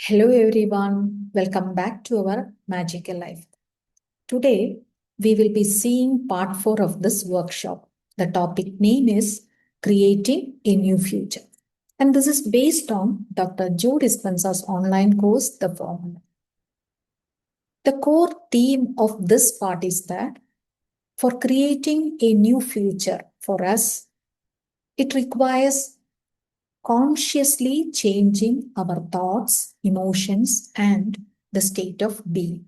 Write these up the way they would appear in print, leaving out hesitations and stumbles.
Hello everyone, welcome back to our magical life. Today we will be seeing part 4 of this workshop. The topic name is Creating a New Future. And this is based on Dr. Joe Dispenza's online course, The Formula. The core theme of this part is that for creating a new future for us, it requires consciously changing our thoughts, emotions, and the state of being.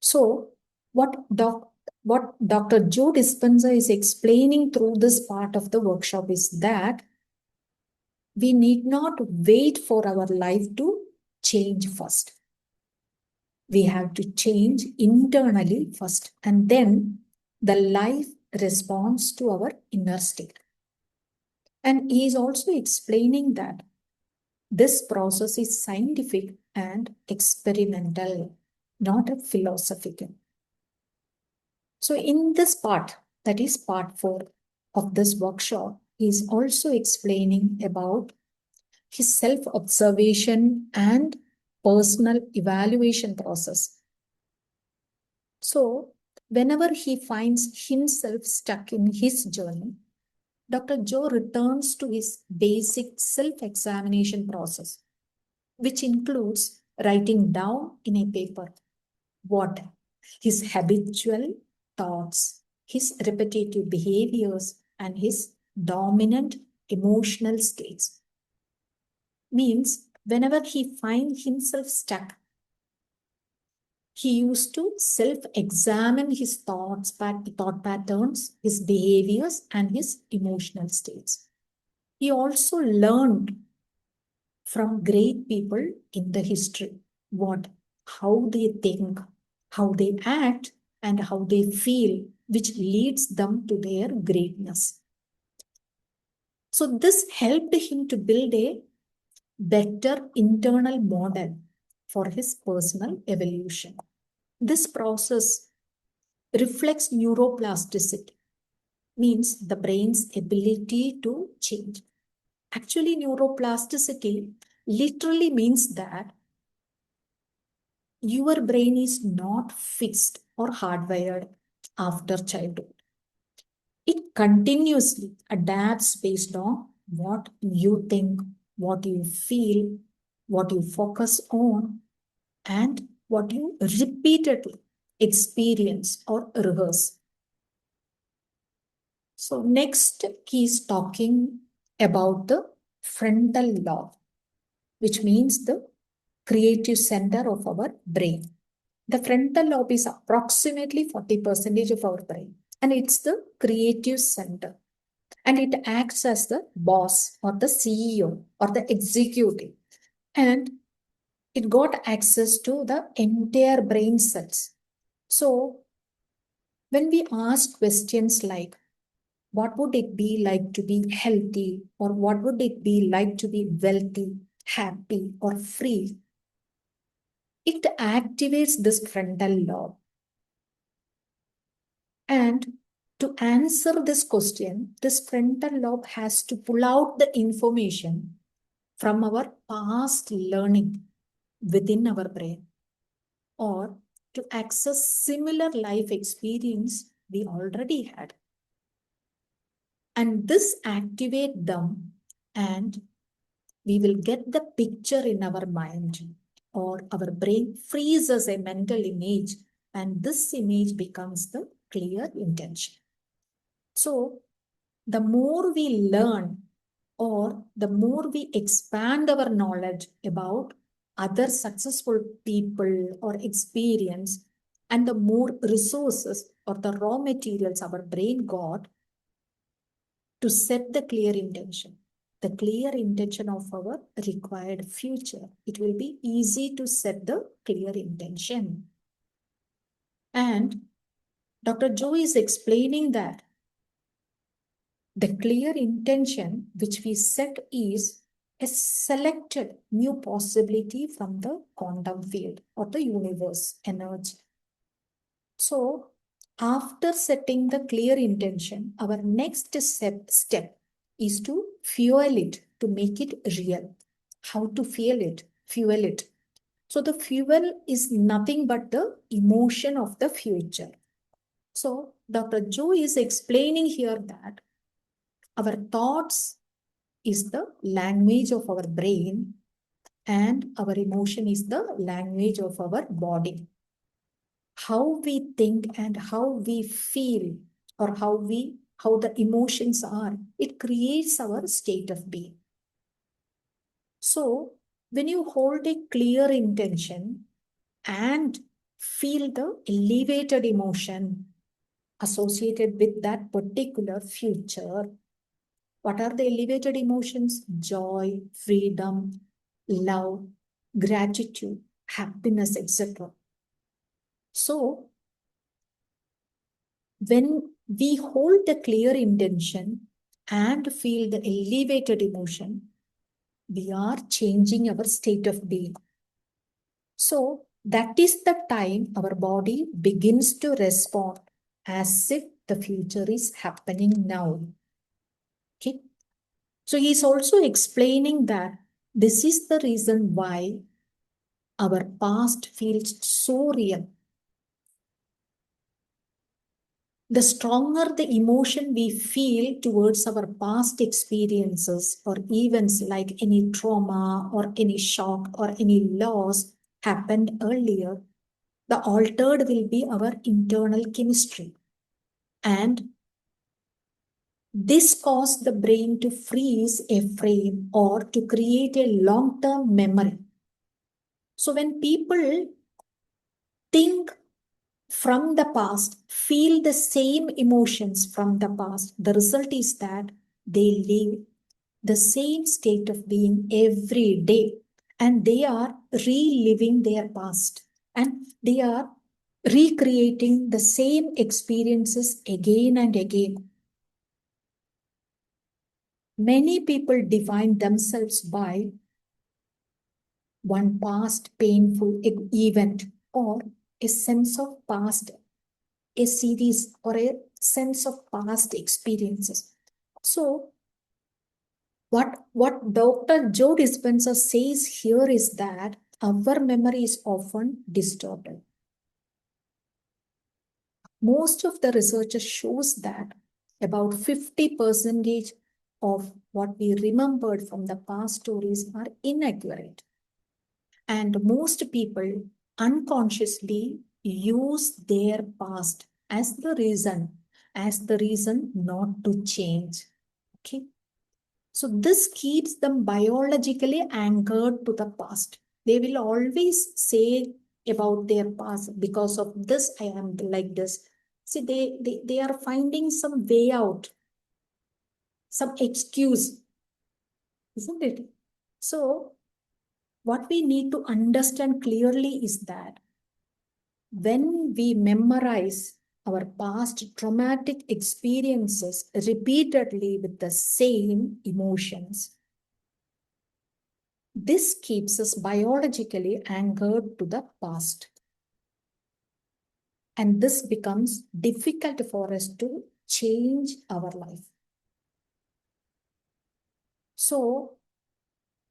So, what Dr. Joe Dispenza is explaining through this part of the workshop is that we need not wait for our life to change first. We have to change internally first, and then the life responds to our inner state. And he is also explaining that this process is scientific and experimental, not a philosophical. So in this part, that is part 4 of this workshop, he is also explaining about his self-observation and personal evaluation process. So whenever he finds himself stuck in his journey, Dr. Joe returns to his basic self-examination process, which includes writing down in a paper what his habitual thoughts, his repetitive behaviors, and his dominant emotional states. Means whenever he finds himself stuck, he used to self-examine his thought patterns, his behaviors, and his emotional states. He also learned from great people in the history how they think, how they act, and how they feel, which leads them to their greatness. So this helped him to build a better internal model for his personal evolution. This process reflects neuroplasticity, means the brain's ability to change. Actually, neuroplasticity literally means that your brain is not fixed or hardwired after childhood. It continuously adapts based on what you think, what you feel, what you focus on, and what you repeatedly experience or rehearse. So next, he is talking about the frontal lobe, which means the creative center of our brain. The frontal lobe is approximately 40% of our brain, and it's the creative center. And it acts as the boss or the CEO or the executive. And it got access to the entire brain cells. So when we ask questions like, what would it be like to be healthy, or what would it be like to be wealthy, happy, or free? It activates this frontal lobe. And to answer this question, this frontal lobe has to pull out the information from our past learning within our brain, or to access similar life experience we already had. And this activate them, and we will get the picture in our mind, or our brain freezes a mental image, and this image becomes the clear intention. So the more we learn, or the more we expand our knowledge about other successful people or experience, and the more resources or the raw materials our brain got to set the clear intention, the clear intention of our required future, it will be easy to set the clear intention. And Dr. Joe is explaining that the clear intention which we set is a selected new possibility from the quantum field or the universe energy. So after setting the clear intention, our next step is to fuel it, to make it real. How to fuel it? fuel it. So the fuel is nothing but the emotion of the future. So Dr. Joe is explaining here that our thoughts is the language of our brain and our emotion is the language of our body. How we think and how we feel, or how the emotions are, it creates our state of being. So when you hold a clear intention and feel the elevated emotion associated with that particular future, what are the elevated emotions? Joy, freedom, love, gratitude, happiness, etc. So when we hold the clear intention and feel the elevated emotion, we are changing our state of being. So that is the time our body begins to respond as if the future is happening now. Okay. So he's also explaining that this is the reason why our past feels so real. The stronger the emotion we feel towards our past experiences or events, like any trauma or any shock or any loss happened earlier, the altered will be our internal chemistry. And this caused the brain to freeze a frame or to create a long-term memory. So when people think from the past, feel the same emotions from the past, the result is that they live the same state of being every day, and they are reliving their past, and they are recreating the same experiences again and again. Many people define themselves by one past painful event or a sense of past, a series or a sense of past experiences. So what Dr. Joe Dispenza says here is that our memory is often distorted. Most of the research shows that about 50% of what we remembered from the past stories are inaccurate. And most people unconsciously use their past as the reason not to change. Okay. So this keeps them biologically anchored to the past. They will always say about their past, because of this, I am like this. See, they are finding some way out, some excuse, isn't it? So what we need to understand clearly is that when we memorize our past traumatic experiences repeatedly with the same emotions, this keeps us biologically anchored to the past. And this becomes difficult for us to change our life. So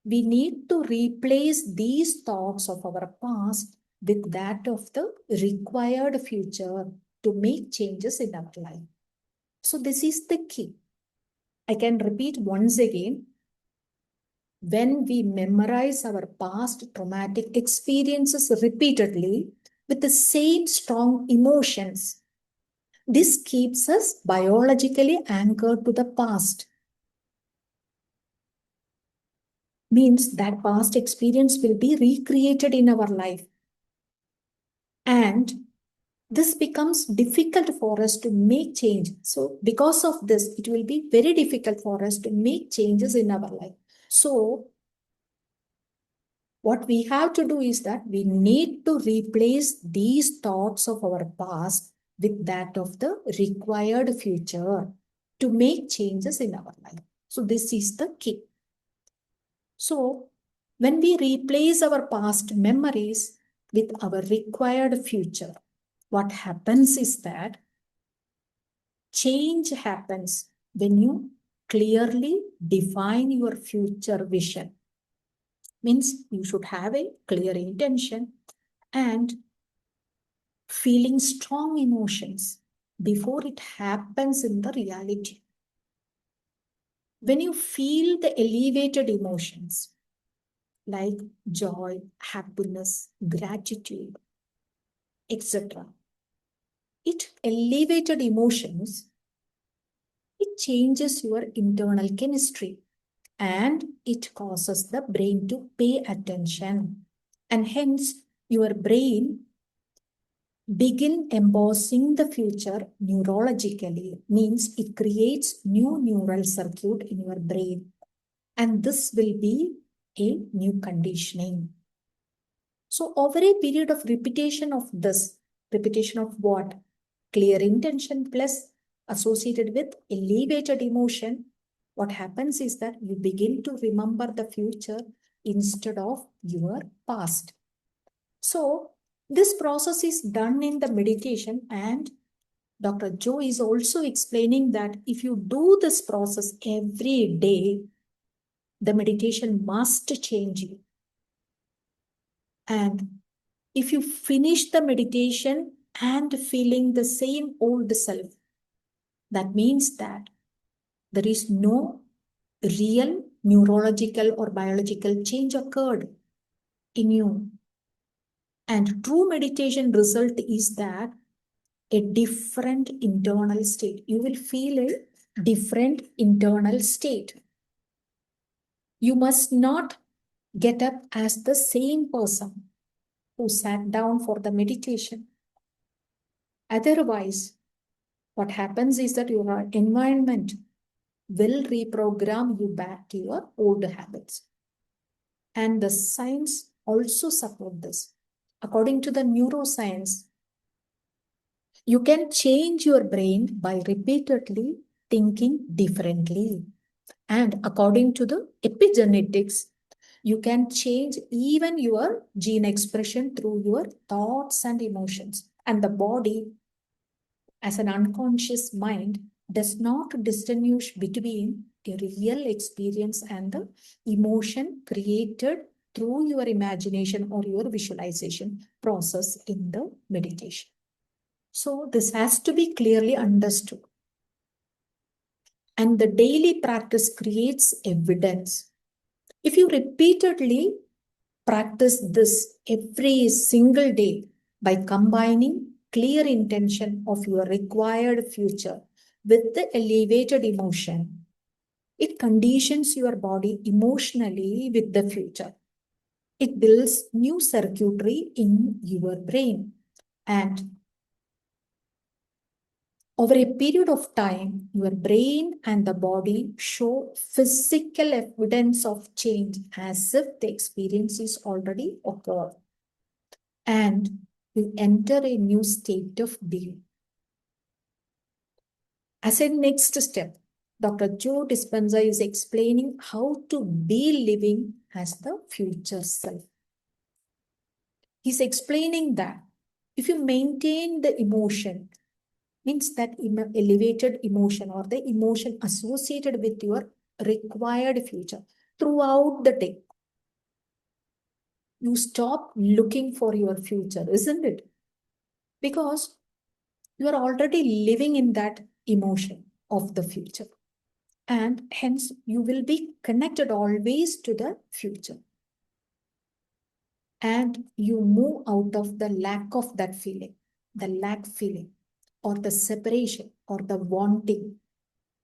we need to replace these thoughts of our past with that of the required future to make changes in our life. So this is the key. I can repeat once again. When we memorize our past traumatic experiences repeatedly with the same strong emotions, this keeps us biologically anchored to the past. Means that past experience will be recreated in our life. And this becomes difficult for us to make change. So because of this, it will be very difficult for us to make changes in our life. So what we have to do is that we need to replace these thoughts of our past with that of the required future to make changes in our life. So this is the key. So when we replace our past memories with our required future, what happens is that change happens when you clearly define your future vision. Means you should have a clear intention and feeling strong emotions before it happens in the reality. When you feel the elevated emotions like joy, happiness, gratitude, etc., it elevated emotions, it changes your internal chemistry and it causes the brain to pay attention. And hence, your brain begin embossing the future neurologically, means it creates new neural circuit in your brain. And this will be a new conditioning. So over a period of repetition of this, repetition of what? Clear intention plus associated with elevated emotion, what happens is that you begin to remember the future instead of your past. So this process is done in the meditation, and Dr. Joe is also explaining that if you do this process every day, the meditation must change you. And if you finish the meditation and feeling the same old self, that means that there is no real neurological or biological change occurred in you. And true meditation result is that a different internal state. You will feel a different internal state. You must not get up as the same person who sat down for the meditation. Otherwise, what happens is that your environment will reprogram you back to your old habits. And the science also support this. According to the neuroscience, you can change your brain by repeatedly thinking differently. And according to the epigenetics, you can change even your gene expression through your thoughts and emotions. And the body, as an unconscious mind, does not distinguish between a real experience and the emotion created through your imagination or your visualization process in the meditation. So this has to be clearly understood. And the daily practice creates evidence. If you repeatedly practice this every single day by combining clear intention of your required future with the elevated emotion, it conditions your body emotionally with the future. It builds new circuitry in your brain. And over a period of time, your brain and the body show physical evidence of change as if the experience is already occurred. And you enter a new state of being. As a next step, Dr. Joe Dispenza is explaining how to be living as the future self. He's explaining that if you maintain the emotion, means that elevated emotion or the emotion associated with your required future throughout the day, you stop looking for your future, isn't it? Because you are already living in that emotion of the future. And hence, you will be connected always to the future. And you move out of the lack of that feeling, the lack feeling, or the separation, or the wanting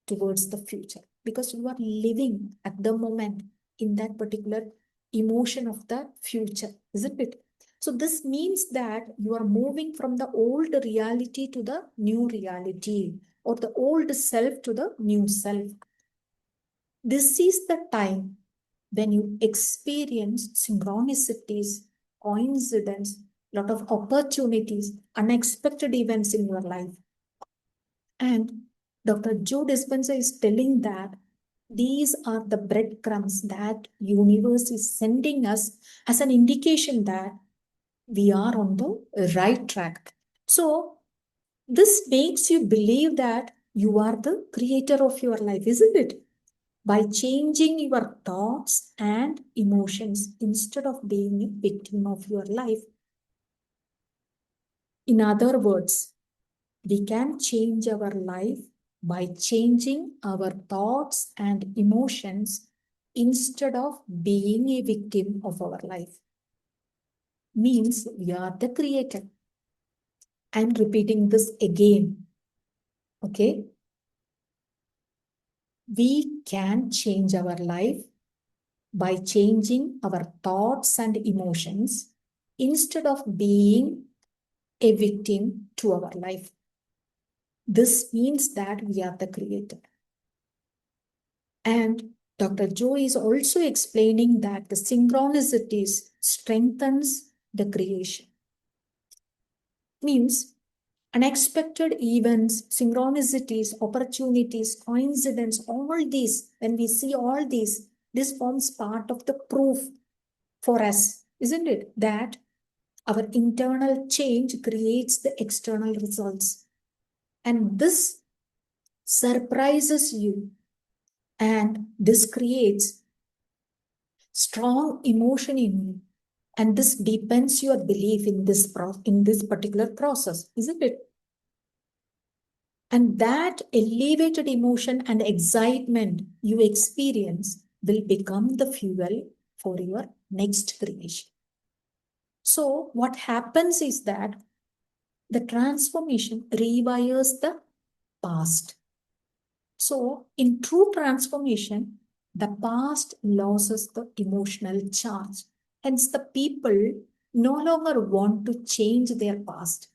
towards the future, because you are living at the moment in that particular emotion of the future, isn't it? So this means that you are moving from the old reality to the new reality, or the old self to the new self. This is the time when you experience synchronicities, coincidence, lot of opportunities, unexpected events in your life. And Dr. Joe Dispenza is telling that these are the breadcrumbs that universe is sending us as an indication that we are on the right track. So this makes you believe that you are the creator of your life, isn't it? by changing your thoughts and emotions instead of being a victim of your life. In other words, we can change our life by changing our thoughts and emotions instead of being a victim of our life. Means we are the creator. I'm repeating this again. Okay? We can change our life by changing our thoughts and emotions instead of being a victim to our life. This means that we are the creator. And Dr. Joe is also explaining that the synchronicities strengthens the creation. Means unexpected events, synchronicities, opportunities, coincidence, all these, when we see all these, this forms part of the proof for us, isn't it? That our internal change creates the external results. And this surprises you. And this creates strong emotion in you. And this deepens your belief in this particular process, isn't it? And that elevated emotion and excitement you experience will become the fuel for your next creation. So what happens is that the transformation rewires the past. So in true transformation, the past loses the emotional charge. Hence, the people no longer want to change their past.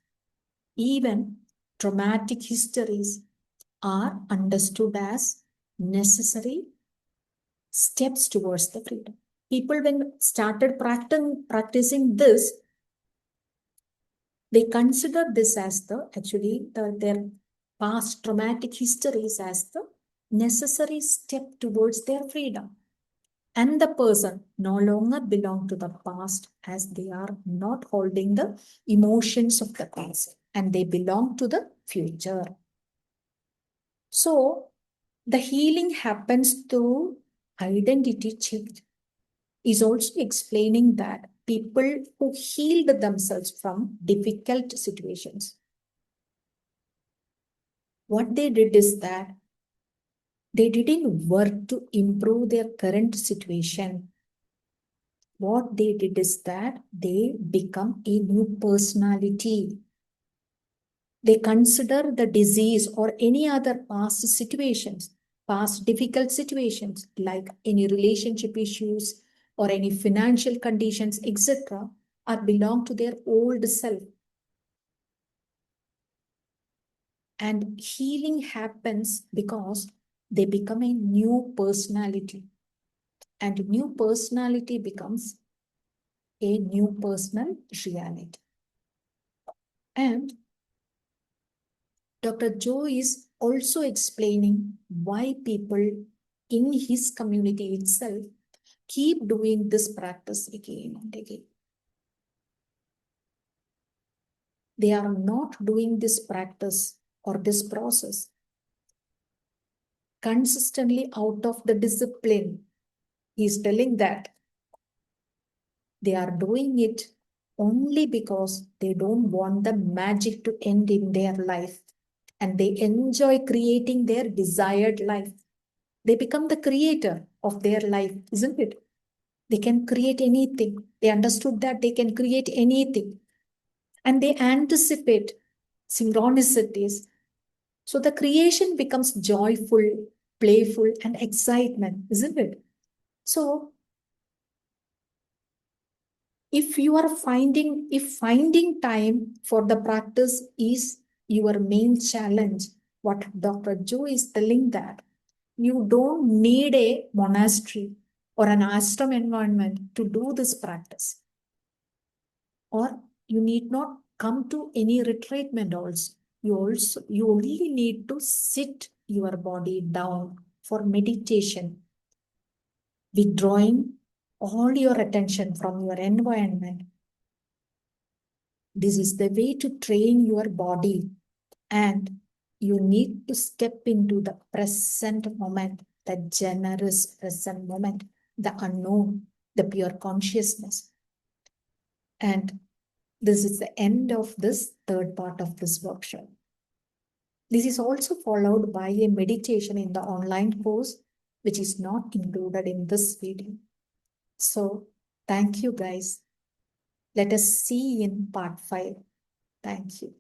Even traumatic histories are understood as necessary steps towards the freedom. People, when started practicing this, they consider this as their past traumatic histories as the necessary step towards their freedom. And the person no longer belong to the past, as they are not holding the emotions of the past, and they belong to the future. So the healing happens through identity change. Is also explaining that people who healed themselves from difficult situations, what they did is that they didn't work to improve their current situation. What they did is that they become a new personality. They consider the disease or any other past situations, past difficult situations like any relationship issues or any financial conditions, etc., are belong to their old self. And healing happens because they become a new personality. And new personality becomes a new personal reality. And Dr. Joe is also explaining why people in his community itself keep doing this practice again and again. They are not doing this practice or this process consistently out of the discipline. He is telling that they are doing it only because they don't want the magic to end in their life, and they enjoy creating their desired life. They become the creator of their life, isn't it? They can create anything. They understood that they can create anything. And they anticipate synchronicities. So the creation becomes joyful, playful, and excitement, isn't it? So if finding time for the practice is your main challenge, what Dr. Joe is telling that you don't need a monastery or an ashram environment to do this practice. Or you need not come to any retreatment also. You only need to sit your body down for meditation, withdrawing all your attention from your environment. This is the way to train your body, and you need to step into the present moment. the generous present moment, the unknown, the pure consciousness. And this is the end of this third part of this workshop. This is also followed by a meditation in the online course, which is not included in this video. So, thank you guys. Let us see in part 5. Thank you.